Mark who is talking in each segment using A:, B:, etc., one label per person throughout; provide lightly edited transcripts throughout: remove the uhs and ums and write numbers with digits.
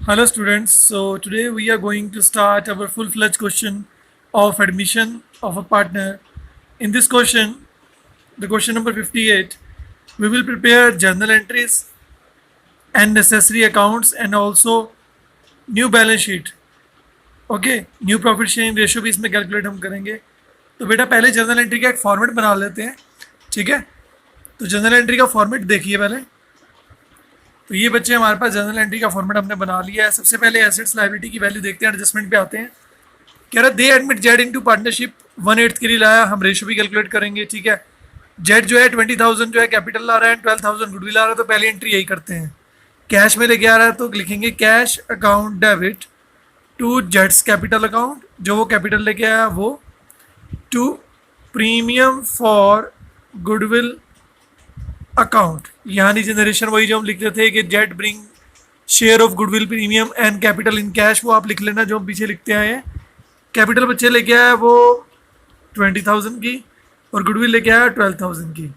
A: Hello students, so today we are going to start our full-fledged question of admission of a partner. In this question, the question number 58, we will prepare journal entries and necessary accounts and also new balance sheet. Okay, new profit sharing ratio भी इसमें calculate हम करेंगे। तो बेटा पहले journal entry का एक format बना लेते हैं, ठीक है। तो जर्नल एंट्री का फॉर्मेट देखिए पहले। तो ये बच्चे हमारे पास जर्नल एंट्री का फॉर्मेट हमने बना लिया है। सबसे पहले एसेट्स लायबिलिटी की वैल्यू देखते हैं, एडजस्टमेंट पे आते हैं। कह रहा दे एडमिट जेड इनटू पार्टनरशिप 1/8 के लिए लाया, हम रेशियो भी कैलकुलेट करेंगे, ठीक है। जेड जो है 20,000 जो है कैपिटल ला रहा है, 12,000 गुडविल आ रहा है, तो पहली एंट्री यही करते हैं। कैश में लेके आ रहा है तो लिखेंगे कैश अकाउंट डेबिट टू जेड्स कैपिटल अकाउंट, जो वो कैपिटल लेके आया वो, to premium for goodwill account. यहाँ नीचे नरेशन वही जो हम लिखते थे कि Z bring share of goodwill premium and capital in cash, वो आप लिख लेना जो हम पीछे लिखते आए हैं। कैपिटल बच्चे लेके आया वो 20,000 की और गुडविल लेके आया 12,000 की,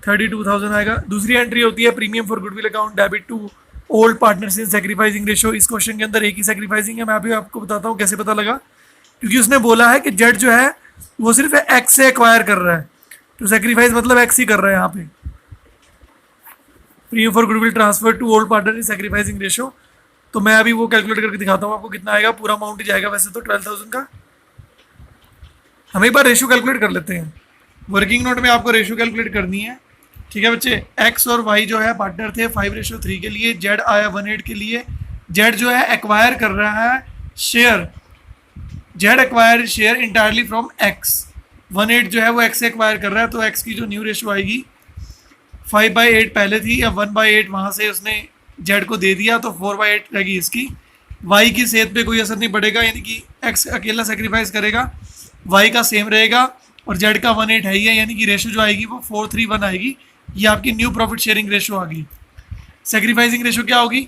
A: 32,000 आएगा। दूसरी एंट्री होती है premium for goodwill account debit to old partners in sacrificing ratio. इस क्वेश्चन के अंदर एक ही सेक्रीफाइसिंग है, मैं अभी आपको बताता हूँ कैसे पता लगा। क्योंकि उसने बोला है कि जेड जो है वो सिर्फ एक्स से एक्वायर कर रहा है, तो सेक्रीफाइस मतलब एक्स ही कर रहा है यहाँ पे। Premium for goodwill transfer to old partner in sacrificing ratio, तो मैं अभी वो कैलकुलेट करके दिखाता हूँ आपको कितना आएगा। पूरा अमाउंट ही जाएगा वैसे तो 12,000 का। हम एक बार रेशियो कैलकुलेट कर लेते हैं। वर्किंग नोट में आपको रेशियो कैलकुलेट करनी है, ठीक है बच्चे। एक्स और वाई जो है पार्टनर थे 5:3 के लिए, जेड आया 1/8 के लिए। जेड जो है एक्वायर कर रहा है share, Z acquire share entirely from x. 1/8 जो है वो एक्स से एक्वायर कर रहा है, तो एक्स की जो न्यू रेशियो आएगी 5/8 पहले थी, अब 1/8 वहाँ से उसने जेड को दे दिया, तो 4/8 रहेगी इसकी। वाई की सेहत पे कोई असर नहीं पड़ेगा, यानी कि एक्स अकेला सेक्रीफाइस करेगा, वाई का सेम रहेगा और जेड का 1/8 है ही है, यानी कि रेशियो जो आएगी वो 4:3:1 आएगी। ये आपकी न्यू प्रॉफिट शेयरिंग रेशियो आ गई। सेक्रीफाइसिंग रेशियो क्या होगी?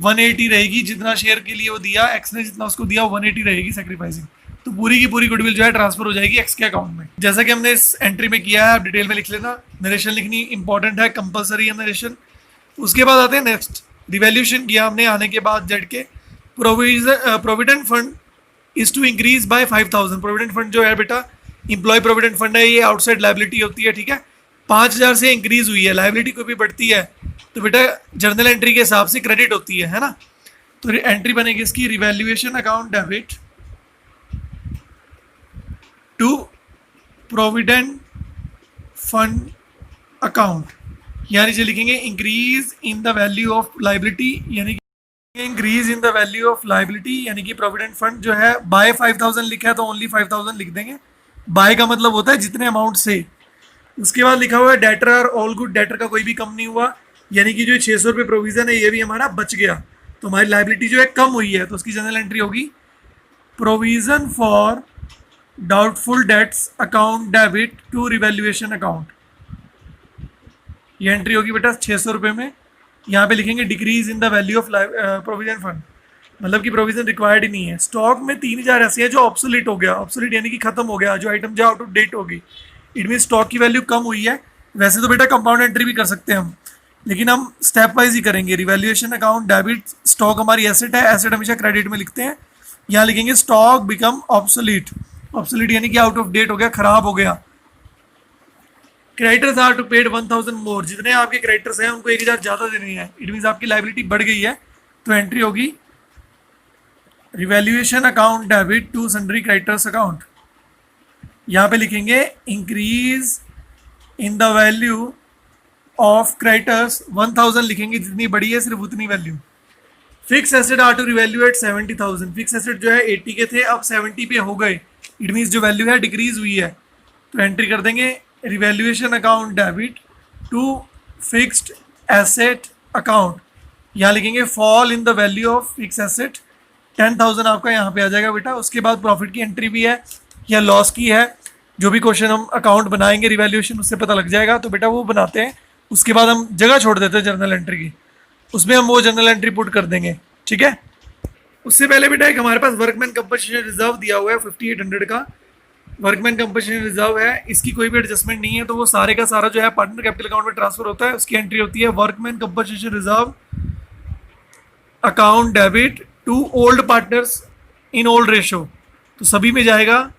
A: 180 रहेगी, जितना शेयर के लिए वो दिया एक्स ने, जितना उसको दिया 180 रहेगी सेक्रीफाइसिंग। तो पूरी की पूरी गुडविल जो है ट्रांसफर हो जाएगी एक्स के अकाउंट में, जैसा कि हमने इस एंट्री में किया है। आप डिटेल में लिख लेना, नरेशन लिखनी इंपॉर्टेंट है, कंपलसरी है नरेशन। उसके बाद आते हैं नेक्स्ट, रिवैल्यूएशन किया हमने आने के बाद जेड के। Provident fund is to increase by 5,000। Provident fund जो है बेटा इंप्लॉय प्रोविडेंट फंड है, ये आउटसाइड लाइबिलिटी होती है, ठीक है। 5,000 से इंक्रीज हुई है, लाइबिलिटी कोई भी बढ़ती है तो बेटा जर्नल एंट्री के हिसाब से क्रेडिट होती है ना। तो एंट्री बनेगी इसकी revaluation account debit to provident fund account, यानी जो लिखेंगे increase in the value of liability, यानी कि increase in the value of liability, यानी कि प्रोविडेंट फंड जो है बाय 5,000 लिखा है तो ओनली 5,000 लिख देंगे। बाय का मतलब होता है जितने अमाउंट से। उसके बाद लिखा हुआ है debtor are all good, debtor का कोई भी कम नहीं हुआ, यानी कि जो 600 रुपये प्रोविजन है ये भी हमारा बच गया, तो हमारी लाइबिलिटी जो है कम हुई है, तो उसकी जनरल एंट्री होगी provision for doubtful debts account debit to revaluation account. ये एंट्री होगी बेटा 600 रुपये में। यहाँ पे लिखेंगे decrease in the value of provision fund, मतलब कि प्रोविजन रिक्वायर्ड ही नहीं है। स्टॉक में 3,000 ऐसे है जो ऑब्सोलीट हो गया, ऑब्सोलीट यानी कि खत्म हो गया, जो आइटम जो आउट ऑफ डेट होगी, इट मीन स्टॉक की वैल्यू कम हुई है। वैसे तो बेटा कंपाउंड एंट्री भी कर सकते हैं हम, लेकिन हम स्टेप वाइज ही करेंगे। रिवैल्यूएशन अकाउंट डेबिट, स्टॉक हमारी एसेट है, एसेट हमेशा क्रेडिट में लिखते हैं। यहाँ लिखेंगे स्टॉक बिकम ऑब्सोलीट, ऑब्सोलीट यानी कि आउट ऑफ डेट हो गया, खराब हो गया। क्रेडिटर्स आर टू पेड 1,000 मोर, जितने आपके क्रेडिटर्स हैं उनको 1,000 ज़्यादा देने हैं, इट मीन आपकी लाइबिलिटी बढ़ गई है, तो एंट्री होगी revaluation account debit to sundry creditors account. यहाँ पे लिखेंगे increase in the value of creditors 1,000 लिखेंगे, जितनी बड़ी है सिर्फ उतनी value. Fix asset are to revaluate 70,000, fix asset जो है 80 के थे अब 70 पे हो गए, इट मीन्स जो वैल्यू है डिक्रीज हुई है, तो एंट्री कर देंगे revaluation account debit to fixed asset account. यहाँ लिखेंगे fall in the value of fix asset 10,000 आपका यहाँ पे आ जाएगा बेटा। उसके बाद प्रॉफिट की एंट्री भी है या लॉस की है, जो भी क्वेश्चन हम अकाउंट बनाएंगे रिवैल्यूएशन उससे पता लग जाएगा, तो बेटा वो बनाते हैं। उसके बाद हम जगह छोड़ देते हैं जर्नल एंट्री की, उसमें हम वो जर्नल एंट्री पुट कर देंगे, ठीक है। उससे पहले बेटा एक हमारे पास वर्कमैन कंपनसेशन रिजर्व दिया हुआ है 5,800 का, वर्कमैन कंपनसेशन रिजर्व है, इसकी कोई भी एडजस्टमेंट नहीं है, तो वो सारे का सारा जो है पार्टनर कैपिटल अकाउंट में ट्रांसफर होता है। उसकी एंट्री होती है workman compensation reserve account debit to old partners in old ratio, तो सभी में जाएगा।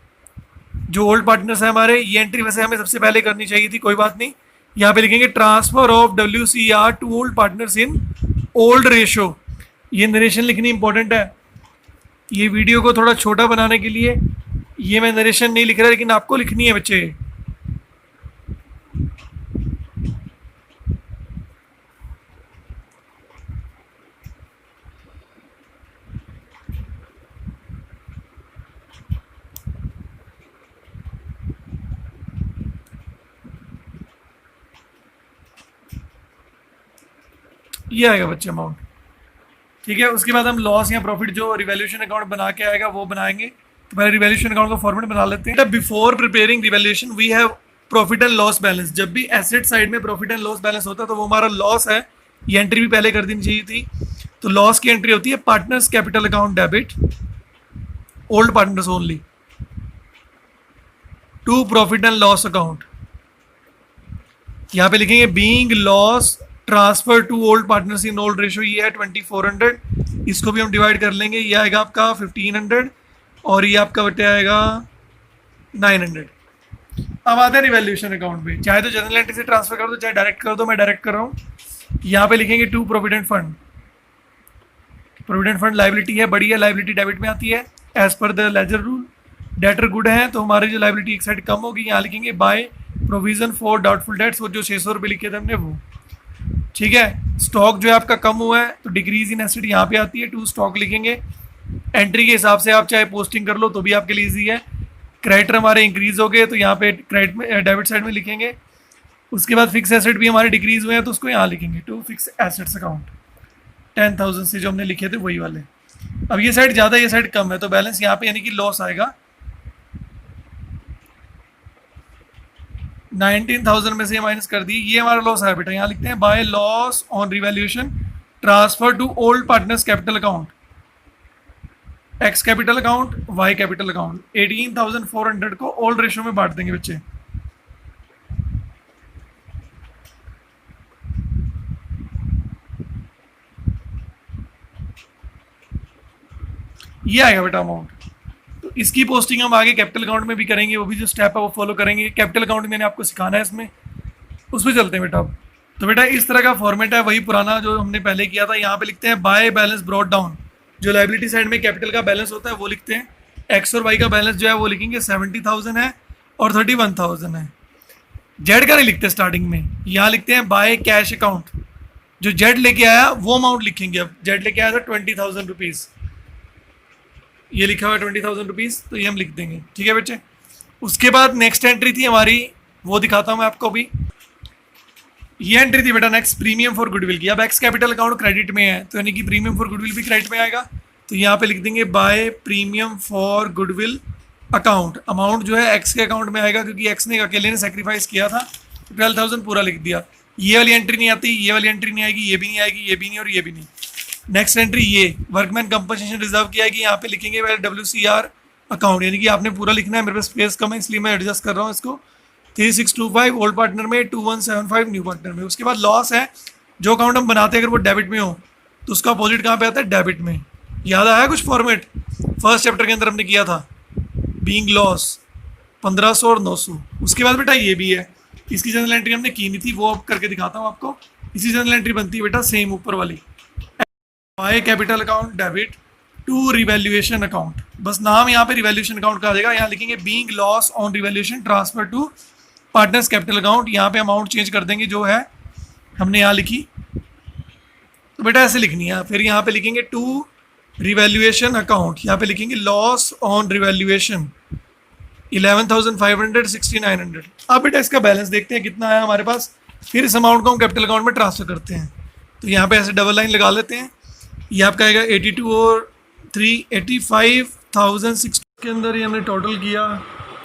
A: जो ओल्ड पार्टनर्स है हमारे, ये एंट्री वैसे हमें सबसे पहले करनी चाहिए थी, कोई बात नहीं। यहाँ पे लिखेंगे transfer of WCR to old partners in old ratio. ये नरेशन लिखनी इंपॉर्टेंट है। ये वीडियो को थोड़ा छोटा बनाने के लिए ये मैं नरेशन नहीं लिख रहा, लेकिन आपको लिखनी है बच्चे। ये आएगा बच्चे अमाउंट, ठीक है। उसके बाद हम लॉस या प्रॉफिट जो रिवैल्यूएशन अकाउंट बना के आएगा वो बनाएंगे। तो पहले रिवैल्यूएशन अकाउंट का फॉर्मेट बना लेते हैं। Before preparing revaluation we have profit and loss balance. जब भी एसेट साइड में प्रॉफिट एंड लॉस बैलेंस होता है तो वो हमारा लॉस है, ये एंट्री भी पहले कर देनी चाहिए थी। तो लॉस की एंट्री होती है partners capital account debit old partners only to profit and loss account. यहाँ पे लिखेंगे being loss transfer to old partners in old ratio, ये है 2400। इसको भी हम डिवाइड कर लेंगे, ये आएगा आपका 1500 और ये आपका बटे आएगा 900। अब आते हैं रिवैल्यूएशन अकाउंट पे। चाहे तो जनरल एंट्री से ट्रांसफर कर दो, चाहे डायरेक्ट कर दो, मैं डायरेक्ट कर रहा हूँ। यहाँ पे लिखेंगे to provident fund. Provident fund liability है, बड़ी है, लाइबिलिटी डेबिट में आती है as per the ledger rule. Debtor good है तो हमारी जो लाइबिलिटी एक साइड कम होगी। यहाँ लिखेंगे by provision for doubtful dates, वो जो 600 रुपये लिखे थे हमने वो, ठीक है। स्टॉक जो है आपका कम हुआ है तो डिक्रीज इन एसेट यहाँ पे आती है, टू स्टॉक लिखेंगे। एंट्री के हिसाब से आप चाहे पोस्टिंग कर लो तो भी आपके लिए ईजी है। क्रेडिटर हमारे इंक्रीज हो गए तो यहाँ पे क्रेडिट में डेबिट साइड में लिखेंगे। उसके बाद फिक्स एसेट भी हमारे डिक्रीज हुए हैं तो उसको यहाँ लिखेंगे टू फिक्स एसेट्स अकाउंट। 10,000 से जो हमने लिखे थे वही वाले। अब ये साइड ज़्यादा, ये साइड कम है तो बैलेंस यहाँ पे यानी कि लॉस आएगा। 19,000 में से माइनस कर दिए, ये हमारा लॉस है बेटा। यहाँ लिखते हैं by loss on revaluation transfer to old partners capital account, X capital account, Y capital account. 18,400 को ओल्ड रेशो में बांट देंगे बच्चे। ये आएगा बेटा अमाउंट। तो इसकी पोस्टिंग हम आगे कैपिटल अकाउंट में भी करेंगे, वो भी जो स्टेप है वो फॉलो करेंगे। कैपिटल अकाउंट मैंने आपको सिखाना है इसमें, उस पर चलते हैं बेटा। अब तो बेटा इस तरह का फॉर्मेट है, वही पुराना जो हमने पहले किया था। यहाँ पे लिखते हैं बाय बैलेंस ब्रॉट डाउन, जो लाइबिलिटी साइड में कैपिटल का बैलेंस होता है वो लिखते हैं। एक्स और वाई का बैलेंस जो है वो लिखेंगे 70,000 है और 31,000 है। जेड का नहीं लिखते स्टार्टिंग में, यहाँ लिखते हैं बाय कैश अकाउंट। जो जेड लेके आया वो अमाउंट लिखेंगे। अब जेड लेके आया था 20,000 रुपीज़, ये लिखा हुआ है 20,000 रुपीज़, तो ये हम लिख देंगे, ठीक है बच्चे। उसके बाद नेक्स्ट एंट्री थी हमारी, वो दिखाता हूँ मैं आपको अभी। ये एंट्री थी बेटा नेक्स्ट प्रीमियम फॉर गुडविल की। अब एक्स कैपिटल अकाउंट क्रेडिट में है तो यानी कि प्रीमियम फॉर गुडविल भी क्रेडिट में आएगा। तो यहाँ पे लिख देंगे by premium for goodwill account. Amount जो है एक्स के अकाउंट में आएगा क्योंकि एक्स ने अकेले ने सेक्रीफाइस किया था। 12,000 पूरा लिख दिया। ये वाली एंट्री नहीं आती, ये वाली एंट्री नहीं आएगी, ये भी नहीं आएगी, ये भी नहीं और ये भी नहीं। नेक्स्ट एंट्री ये वर्कमैन कंपनसेशन रिजर्व की आएगी। यहाँ पे लिखेंगे WCR अकाउंट, यानी कि आपने पूरा लिखना है। मेरे पास स्पेस कम है इसलिए मैं एडजस्ट कर रहा हूँ इसको। 3625 ओल्ड पार्टनर में, 2175 न्यू पार्टनर में। उसके बाद लॉस है, जो अकाउंट हम बनाते हैं अगर वो डेबिट में हो तो उसका अपोजिट कहाँ पे आता है, डेबिट में। याद आया कुछ फॉर्मेट फर्स्ट चैप्टर के अंदर हमने किया था, बीइंग लॉस 1500 और 900। उसके बाद बेटा ये भी है, इसकी जनरल एंट्री हमने की नहीं थी, वो अब करके दिखाता हूँ आपको। इसी जनरल एंट्री बनती है बेटा सेम ऊपर वाली, by capital account debit to revaluation account. बस नाम यहाँ पे रिवैल्यूएशन अकाउंट का आ जाएगा। यहाँ लिखेंगे being loss on revaluation transfer to partners capital account. यहाँ पे अमाउंट चेंज कर देंगे जो है हमने यहाँ लिखी, तो बेटा ऐसे लिखनी है। फिर यहाँ पे लिखेंगे टू रिवैल्यूएशन अकाउंट, यहाँ पे लिखेंगे लॉस ऑन रिवैल्यूएशन 11,500 6,900। अब बेटा इसका बैलेंस देखते हैं कितना आया हमारे पास। फिर इस अमाउंट को हम कैपिटल अकाउंट में ट्रांसफर करते हैं। तो यहाँ पे ऐसे डबल लाइन लगा लेते हैं। ये आपका आएगा 82 और 3 85,006 के अंदर ये हमने टोटल किया,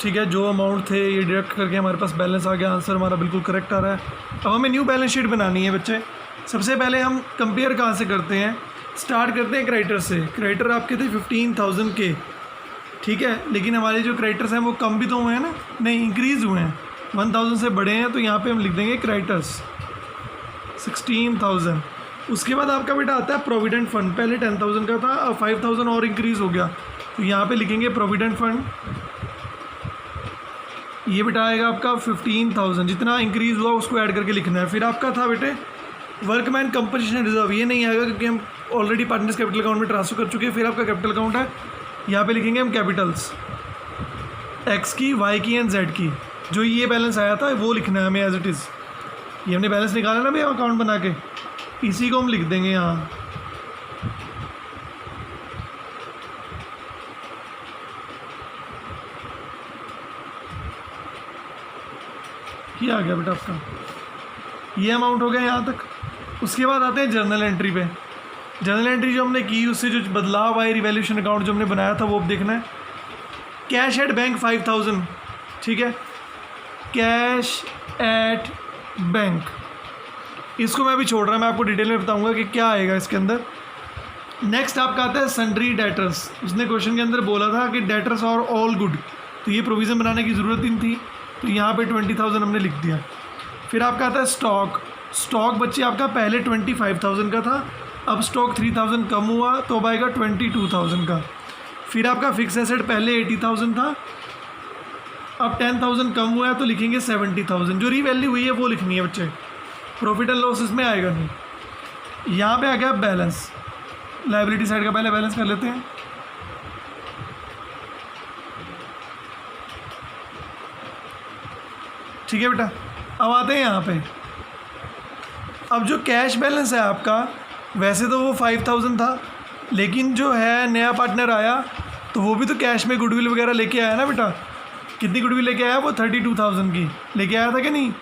A: ठीक है। जो अमाउंट थे ये डिडक्ट करके हमारे पास बैलेंस आ गया। आंसर हमारा बिल्कुल करेक्ट आ रहा है। अब हमें न्यू बैलेंस शीट बनानी है बच्चे। सबसे पहले हम कंपेयर कहाँ से करते हैं, स्टार्ट करते हैं क्रेडिटर से। क्रेडिटर आपके थे 15,000 के, ठीक है। लेकिन हमारे जो क्रेडिटर्स हैं वो कम भी तो हुए हैं ना, नहीं इंक्रीज़ हुए हैं, 1,000 से बड़े हैं। तो यहाँ पे हम लिख देंगे क्रेडिटर्स 16,000 उसके बाद आपका बेटा आता है प्रोविडेंट फंड। पहले 10,000 का था, अब 5,000 और इंक्रीज़ हो गया, तो यहाँ पे लिखेंगे प्रोविडेंट फंड। ये बेटा आएगा आपका 15,000, जितना इंक्रीज़ हुआ उसको ऐड करके लिखना है। फिर आपका था बेटे वर्कमैन कंपनसेशन रिजर्व, ये नहीं आएगा क्योंकि हम ऑलरेडी पार्टनर्स कैपिटल अकाउंट में ट्रांसफर कर चुके हैं। फिर आपका कैपिटल अकाउंट है, यहाँ पे लिखेंगे हम कैपिटल्स, एक्स की, वाई की एंड जेड की। जो ये बैलेंस आया था वो लिखना है हमें एज इट इज़। ये हमने बैलेंस निकाला ना भैया अकाउंट बना के, इसी को हम लिख देंगे यहाँ। ये आ गया बेटा आपका, ये अमाउंट हो गया यहाँ तक। उसके बाद आते हैं जर्नल एंट्री पे। जर्नल एंट्री जो हमने की उससे जो बदलाव आए, रिवैल्यूएशन अकाउंट जो हमने बनाया था वो अब देखना है। कैश एट बैंक 5,000, ठीक है, कैश एट बैंक, इसको मैं अभी छोड़ रहा, मैं आपको डिटेल में बताऊंगा कि क्या आएगा इसके अंदर। नेक्स्ट आपका आता है सन्ड्री डेटर्स। उसने क्वेश्चन के अंदर बोला था कि डेटर्स और ऑल गुड, तो ये प्रोविज़न बनाने की ज़रूरत नहीं थी, तो यहाँ पे 20,000 हमने लिख दिया। फिर आपका आता है स्टॉक। स्टॉक बच्चे आपका पहले 25,000 का था, अब स्टॉक 3,000 कम हुआ तो अब आएगा 22,000 का। फिर आपका फिक्स एसेट पहले 80,000 था, अब 10,000 कम हुआ है तो लिखेंगे 70,000। जो रीवैल्यू हुई है वो लिखनी है बच्चे, प्रॉफिट एंड लॉस इसमें आएगा नहीं। यहाँ पे आ गया बैलेंस, लायबिलिटी साइड का पहले बैलेंस कर लेते हैं। ठीक है बेटा, अब आते हैं यहाँ पे। अब जो कैश बैलेंस है आपका, वैसे तो वो 5,000 था, लेकिन जो है नया पार्टनर आया तो वो भी तो कैश में गुडविल वगैरह लेके आया ना बेटा। कितनी गुडविल लेके आया वो? 32,000 की लेके आया था कि नहीं?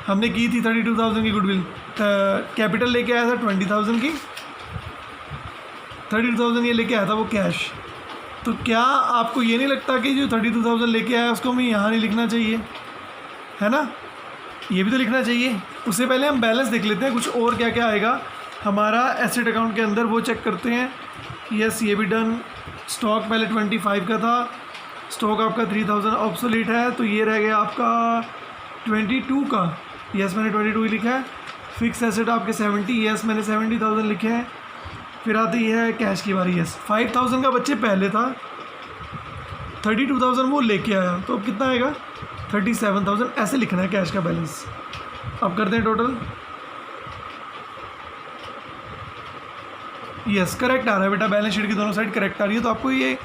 A: हमने की थी 32,000 की गुडविल। कैपिटल लेके आया था 20,000 की, 32,000 ये लेके आया था वो कैश। तो क्या आपको ये नहीं लगता कि जो 32,000 लेके आया उसको हमें यहाँ नहीं लिखना चाहिए, है ना? ये भी तो लिखना चाहिए। उससे पहले हम बैलेंस देख लेते हैं, कुछ और क्या क्या आएगा हमारा एसेट अकाउंट के अंदर, वो चेक करते हैं। यस, ये भी डन। स्टॉक पहले 25 का था, स्टॉक आपका 3,000 ऑब्सोलीट है, तो ये रह गया आपका 22 का। यस, मैंने 22 ही लिखा है। फिक्स एसेट आपके 70, यस मैंने 70,000 लिखे हैं। फिर आती है कैश की बारी। यस, 5,000 का बच्चे पहले था, 32,000 वो लेके आया, तो अब कितना आएगा? 37,000। ऐसे लिखना है कैश का बैलेंस। अब करते हैं टोटल। यस, करेक्ट आ रहा है बेटा, बैलेंस शीट की दोनों साइड करेक्ट आ रही है, तो आपको ये